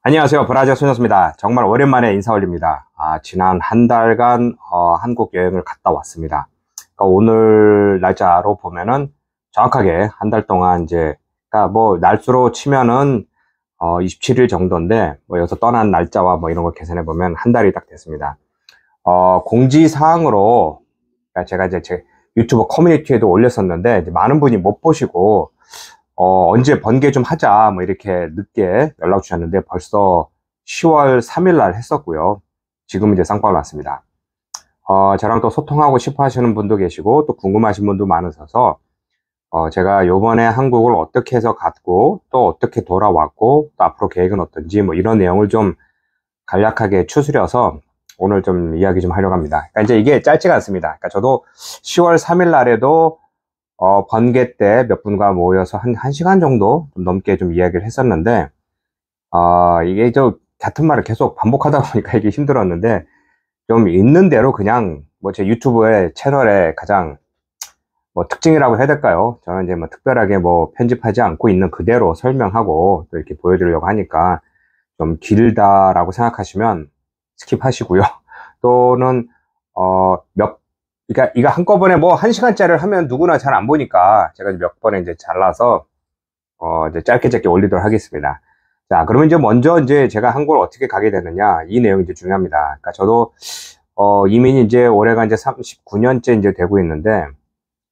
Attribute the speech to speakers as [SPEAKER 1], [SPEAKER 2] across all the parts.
[SPEAKER 1] 안녕하세요. 브라질 소녀스입니다. 정말 오랜만에 인사 올립니다. 지난 한 달간 한국 여행을 갔다 왔습니다. 그러니까 오늘 날짜로 보면은 정확하게 한 달 동안 그러니까 뭐 날수로 치면은 27일 정도인데, 뭐 여기서 떠난 날짜와 뭐 이런 거 계산해 보면 한 달이 딱 됐습니다. 공지사항으로, 그러니까 제가 이제 제 유튜브 커뮤니티에도 올렸었는데 이제 많은 분이 못 보시고 언제 번개 좀 하자, 뭐 이렇게 늦게 연락 주셨는데 벌써 10월 3일 날 했었고요. 지금 이제 쌍방울 왔습니다. 저랑 또 소통하고 싶어 하시는 분도 계시고, 또 궁금하신 분도 많으셔서, 제가 요번에 한국을 어떻게 해서 갔고, 또 어떻게 돌아왔고, 또 앞으로 계획은 어떤지, 뭐 이런 내용을 좀 간략하게 추스려서 오늘 좀 이야기 좀 하려고 합니다. 그러니까 이제 이게 짧지가 않습니다. 그러니까 저도 10월 3일 날에도 번개 때 몇 분과 모여서 한 1시간 정도 좀 넘게 좀 이야기를 했었는데, 이게 같은 말을 계속 반복하다 보니까 이게 힘들었는데, 좀 있는 대로 그냥 뭐 제 유튜브의 채널의 가장 뭐 특징이라고 해야 될까요? 저는 이제 뭐 특별하게 뭐 편집하지 않고 있는 그대로 설명하고 또 이렇게 보여드리려고 하니까 좀 길다라고 생각하시면 스킵하시고요. 또는, 그러니까 이거 한꺼번에 뭐 1시간짜리를 하면 누구나 잘 안 보니까 제가 몇 번에 이제 잘라서 이제 짧게 올리도록 하겠습니다. 자, 그러면 이제 먼저 이제 제가 한국을 어떻게 가게 되느냐, 이 내용이 이제 중요합니다. 그러니까 저도 이민이 이제 올해가 이제 39년째 이제 되고 있는데,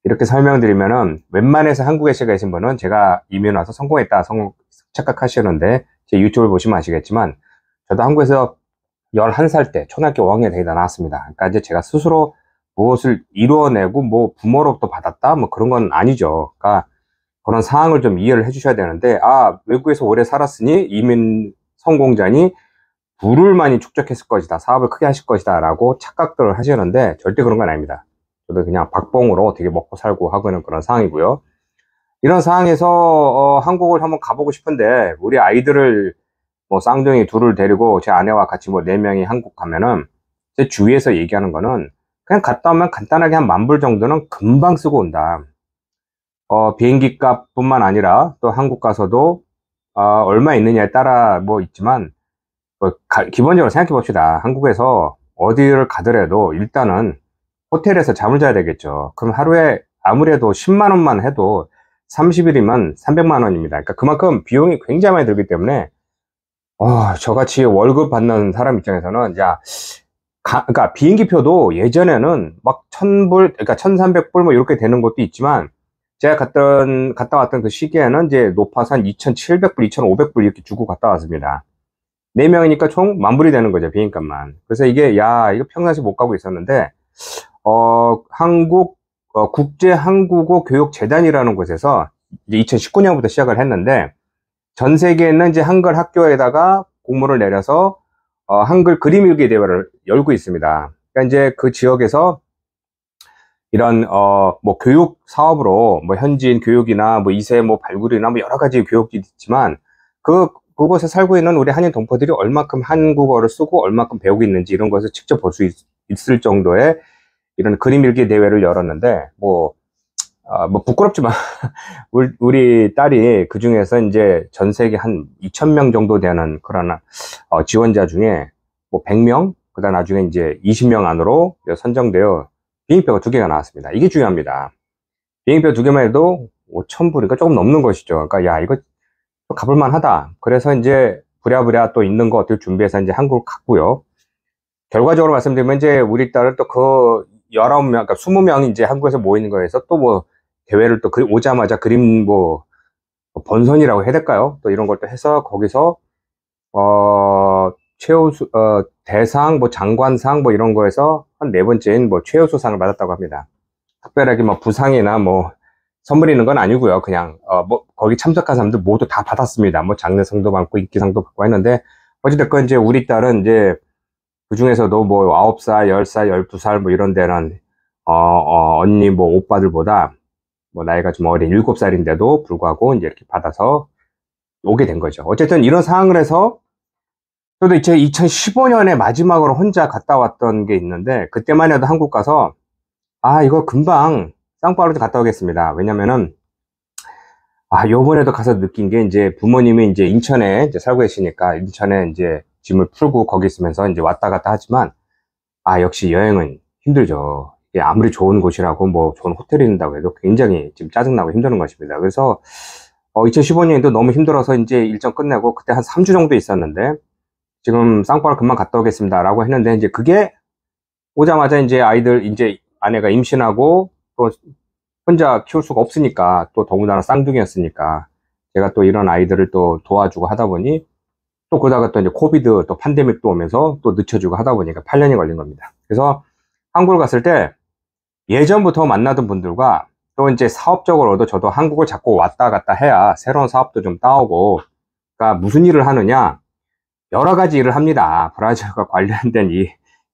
[SPEAKER 1] 이렇게 설명드리면은 웬만해서 한국에 계신 분은 제가 이민 와서 성공했다 착각하시는데, 제 유튜브를 보시면 아시겠지만 저도 한국에서 11살 때 초등학교 5학년 되다 나왔습니다. 그러니까 이제 제가 스스로 무엇을 이루어내고 뭐 부모로부터 받았다 뭐 그런 건 아니죠. 그러니까 그런 상황을 좀 이해를 해 주셔야 되는데, 외국에서 오래 살았으니 이민 성공자니 부를 많이 축적했을 것이다, 사업을 크게 하실 것이다 라고 착각들을 하시는데, 절대 그런 건 아닙니다. 저도 그냥 박봉으로 되게 먹고 살고 하고 있는 그런 상황이고요. 이런 상황에서 한국을 한번 가보고 싶은데, 우리 아이들을 뭐 쌍둥이 둘을 데리고 제 아내와 같이 뭐 4명이 한국 가면은, 제 주위에서 얘기하는 거는 그냥 갔다 오면 간단하게 한 10,000불 정도는 금방 쓰고 온다. 비행기 값뿐만 아니라 또 한국 가서도 얼마 있느냐에 따라 뭐 있지만, 기본적으로 생각해 봅시다. 한국에서 어디를 가더라도 일단은 호텔에서 잠을 자야 되겠죠. 그럼 하루에 아무래도 10만 원만 해도 30일이면 300만 원입니다. 그러니까 그만큼 비용이 굉장히 많이 들기 때문에, 저같이 월급 받는 사람 입장에서는, 그러니까 비행기표도 예전에는 막 1,000불, 그러니까 1,300불 뭐 이렇게 되는 것도 있지만, 제가 갔다 왔던 그 시기에는 이제 높아서 한 2,700불, 2,500불 이렇게 주고 갔다 왔습니다. 4명이니까 총 10,000불이 되는 거죠, 비행값만. 그래서 이거 평상시 못 가고 있었는데, 한국, 국제한국어 교육재단이라는 곳에서 이제 2019년부터 시작을 했는데, 전 세계에 있는 이제 한글 학교에다가 공모를 내려서 한글 그림 일기 대회를 열고 있습니다. 그러니까 이제 그 지역에서 이런 뭐 교육 사업으로 뭐 현지인 교육이나 뭐 2세 뭐 발굴이나 뭐 여러 가지 교육이 있지만, 그곳에 살고 있는 우리 한인 동포들이 얼마큼 한국어를 쓰고 얼마큼 배우고 있는지 이런 것을 직접 볼 수 있을 정도의 이런 그림 일기 대회를 열었는데, 뭐 부끄럽지만 우리 딸이 그 중에서 이제 전 세계 한 2,000명 정도 되는 그런 지원자 중에 뭐 100명, 그다음 나중에 이제 20명 안으로 선정되어 비행기표가 2개가 나왔습니다. 이게 중요합니다. 비행기표 2개만 해도 5,000불이니까 조금 넘는 것이죠. 그러니까 이거 가볼만 하다. 그래서 이제 부랴부랴 또 있는 거 어떻게 준비해서 이제 한국을 갔고요. 결과적으로 말씀드리면 이제 우리 딸은 또 그 19명, 그러니까 20명이 이제 한국에서 모이는 거에서 또 뭐 대회를 또 오자마자 그림 뭐 본선이라고 해야 될까요? 또 이런 걸 또 해서 거기서 최우수 대상 뭐 장관상 뭐 이런 거에서 한 4번째인 뭐 최우수상을 받았다고 합니다. 특별하게 뭐 부상이나 뭐 선물 있는 건 아니고요. 그냥 뭐 거기 참석한 사람들 모두 다 받았습니다. 뭐 장려상도 받고 인기상도 받고 했는데, 어찌됐건 이제 우리 딸은 이제 그 중에서도 뭐 9살, 10살, 12살 뭐 이런 데는 언니 뭐 오빠들보다 뭐 나이가 좀 어린 7살인데도 불구하고 이제 이렇게 받아서 오게 된 거죠. 어쨌든 이런 상황을 해서 저도 이제 2015년에 마지막으로 혼자 갔다 왔던 게 있는데, 그때만 해도 한국 가서 이거 금방 쌍파울로 갔다 오겠습니다. 왜냐면은 요번에도 가서 느낀 게 이제 부모님이 이제 인천에 이제 살고 계시니까 인천에 이제 짐을 풀고 거기 있으면서 이제 왔다 갔다 하지만, 역시 여행은 힘들죠. 이게 아무리 좋은 곳이라고 뭐 좋은 호텔이 있다고 해도 굉장히 지금 짜증나고 힘드는 것입니다. 그래서 2015년에도 너무 힘들어서 이제 일정 끝내고 그때 한 3주 정도 있었는데, 지금 쌍파를 금방 갔다 오겠습니다 라고 했는데, 이제 그게 오자마자 이제 이제 아내가 임신하고 또 혼자 키울 수가 없으니까, 또 더군다나 쌍둥이였으니까 제가 또 이런 아이들을 또 도와주고 하다 보니, 또 그러다가 또 이제 코비드 또 팬데믹도 오면서 또 늦춰주고 하다 보니까 8년이 걸린 겁니다. 그래서 한국을 갔을 때 예전부터 만나던 분들과 또 이제 사업적으로도 저도 한국을 자꾸 왔다 갔다 해야 새로운 사업도 좀 따오고, 그러니까 무슨 일을 하느냐, 여러 가지 일을 합니다. 브라질과 관련된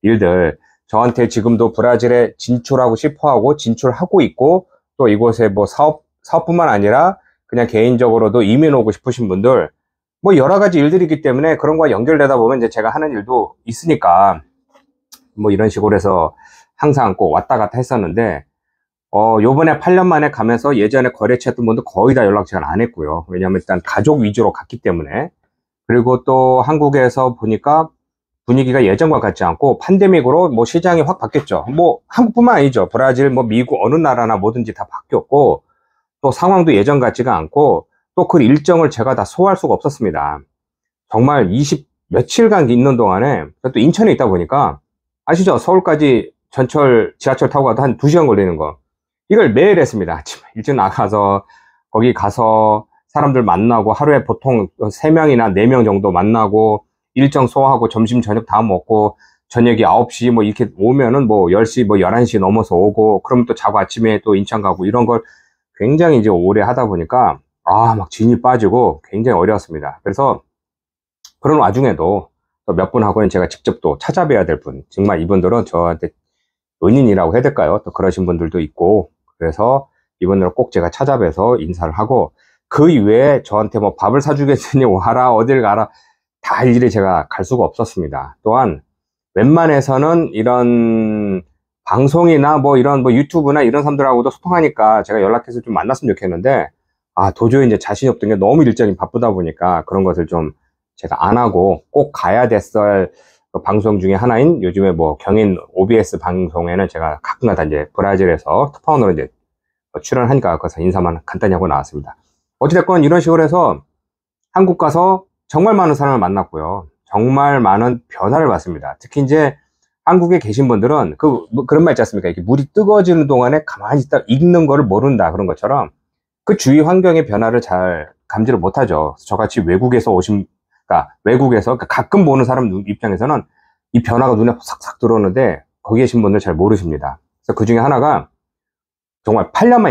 [SPEAKER 1] 일들. 저한테 지금도 브라질에 진출하고 싶어 하고 진출하고 있고, 또 이곳에 뭐 사업뿐만 아니라 그냥 개인적으로도 이민 오고 싶으신 분들, 뭐 여러 가지 일들이기 때문에 그런 거와 연결되다 보면 이제 제가 하는 일도 있으니까 뭐 이런 식으로 해서 항상 꼭 왔다 갔다 했었는데, 요번에 8년 만에 가면서 예전에 거래처했던 분들 거의 다 연락 제가 안 했고요. 왜냐하면 일단 가족 위주로 갔기 때문에. 그리고 또 한국에서 보니까 분위기가 예전과 같지 않고 팬데믹으로 뭐 시장이 확 바뀌었죠. 뭐 한국뿐만 아니죠. 브라질, 뭐 미국 어느 나라나 뭐든지 다 바뀌었고, 또 상황도 예전 같지가 않고, 또 그 일정을 제가 다 소화할 수가 없었습니다. 정말 20 며칠간 있는 동안에 또 인천에 있다 보니까, 아시죠? 서울까지 지하철 타고 가도 한 2시간 걸리는 거. 이걸 매일 했습니다. 아침에 일찍 나가서 거기 가서 사람들 만나고, 하루에 보통 3명이나 4명 정도 만나고 일정 소화하고 점심 저녁 다 먹고, 저녁이 9시 뭐 이렇게 오면은 뭐 10시 뭐 11시 넘어서 오고, 그러면 또 자고 아침에 또 인천 가고, 이런 걸 굉장히 이제 오래 하다 보니까 막 진이 빠지고 굉장히 어려웠습니다. 그래서 그런 와중에도 또 몇 분하고는 제가 직접 또 찾아뵈야 될 분, 정말 이분들은 저한테 은인이라고 해야 될까요? 또 그러신 분들도 있고, 그래서 이분들은 꼭 제가 찾아뵈서 인사를 하고, 그 이외에 저한테 뭐 밥을 사주겠으니 와라, 어딜 가라, 다 일일이 제가 갈 수가 없었습니다. 또한 웬만해서는 이런 방송이나 뭐 이런 뭐 유튜브나 이런 사람들하고도 소통하니까 제가 연락해서 좀 만났으면 좋겠는데, 도저히 이제 자신이 없던 게 너무 일정이 바쁘다 보니까 그런 것을 좀 제가 안 하고, 꼭 가야 됐을 그 방송 중에 하나인 요즘에 뭐 경인 OBS 방송에는 제가 가끔가다 이제 브라질에서 특파원으로 이제 출연하니까 거기서 인사만 간단히 하고 나왔습니다. 어찌됐건 이런 식으로 해서 한국 가서 정말 많은 사람을 만났고요. 정말 많은 변화를 봤습니다. 특히 이제 한국에 계신 분들은 그런 말 있지 않습니까? 이렇게 물이 뜨거워지는 동안에 가만히 있다 익는 거를 모른다, 그런 것처럼 그 주위 환경의 변화를 잘 감지를 못하죠. 저같이 외국에서 오신, 외국에서 가끔 보는 사람 입장에서는 이 변화가 눈에 싹싹 들어오는데, 거기 계신 분들 잘 모르십니다. 그래서 그 중에 하나가 정말 8년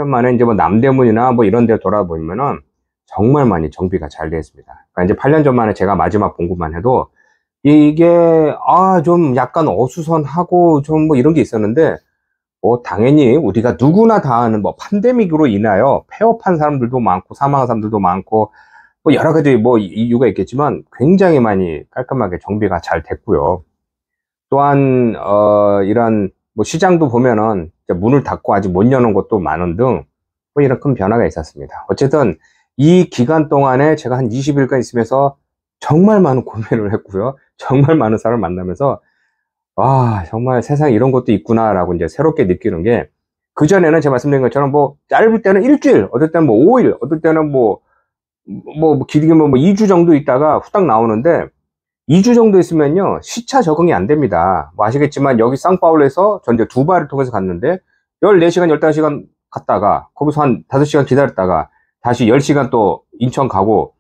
[SPEAKER 1] 만에 이제 뭐 남대문이나 뭐 이런 데 돌아보면은 정말 많이 정비가 잘 되어 있습니다. 그러니까 이제 8년 전 만에 제가 마지막 본 것만 해도 이게 좀 약간 어수선하고 좀 뭐 이런 게 있었는데, 당연히 우리가 누구나 다 아는 뭐 팬데믹으로 인하여 폐업한 사람들도 많고 사망한 사람들도 많고 뭐 여러 가지 뭐 이유가 있겠지만 굉장히 많이 깔끔하게 정비가 잘 됐고요. 또한 이런 뭐 시장도 보면은 문을 닫고 아직 못 여는 곳도 많은 등 뭐 이런 큰 변화가 있었습니다. 어쨌든 이 기간 동안에 제가 한 20일간 있으면서 정말 많은 고민을 했고요. 정말 많은 사람을 만나면서 정말 세상에 이런 것도 있구나 라고 이제 새롭게 느끼는 게, 그전에는 제가 말씀드린 것처럼 뭐 짧을 때는 일주일, 어떨 때는 뭐 5일, 어떨 때는 뭐 길게 뭐 2주 정도 있다가 후딱 나오는데, 2주 정도 있으면요 시차 적응이 안 됩니다. 뭐 아시겠지만 여기 상파울루에서 전 이제 두바이를 통해서 갔는데 14시간 15시간 갔다가 거기서 한 5시간 기다렸다가 다시 10시간 또 인천 가고,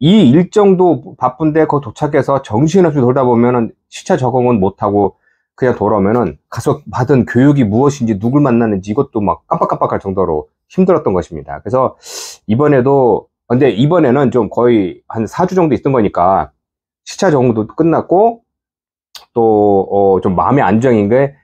[SPEAKER 1] 이 일정도 바쁜데 거기 도착해서 정신없이 돌다 보면은 시차 적응은 못하고 그냥 돌아오면은 가서 받은 교육이 무엇인지 누굴 만났는지 이것도 막 깜빡깜빡할 정도로 힘들었던 것입니다. 그래서 근데 이번에는 좀 거의 한 4주 정도 있던 거니까 시차 적응도 끝났고, 또 좀 마음의 안정인 게,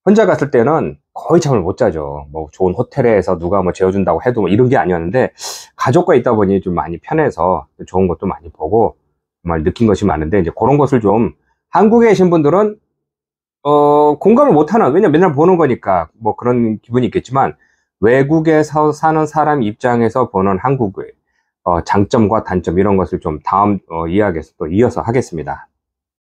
[SPEAKER 1] 혼자 갔을 때는 거의 잠을 못 자죠. 뭐 좋은 호텔에서 누가 뭐 재워준다고 해도 뭐 이런 게 아니었는데, 가족과 있다 보니 좀 많이 편해서 좋은 것도 많이 보고 정말 느낀 것이 많은데, 이제 그런 것을 좀 한국에 계신 분들은 공감을 못하는, 왜냐면 맨날 보는 거니까 뭐 그런 기분이 있겠지만, 외국에서 사는 사람 입장에서 보는 한국의 장점과 단점 이런 것을 좀 다음 이야기에서 또 이어서 하겠습니다.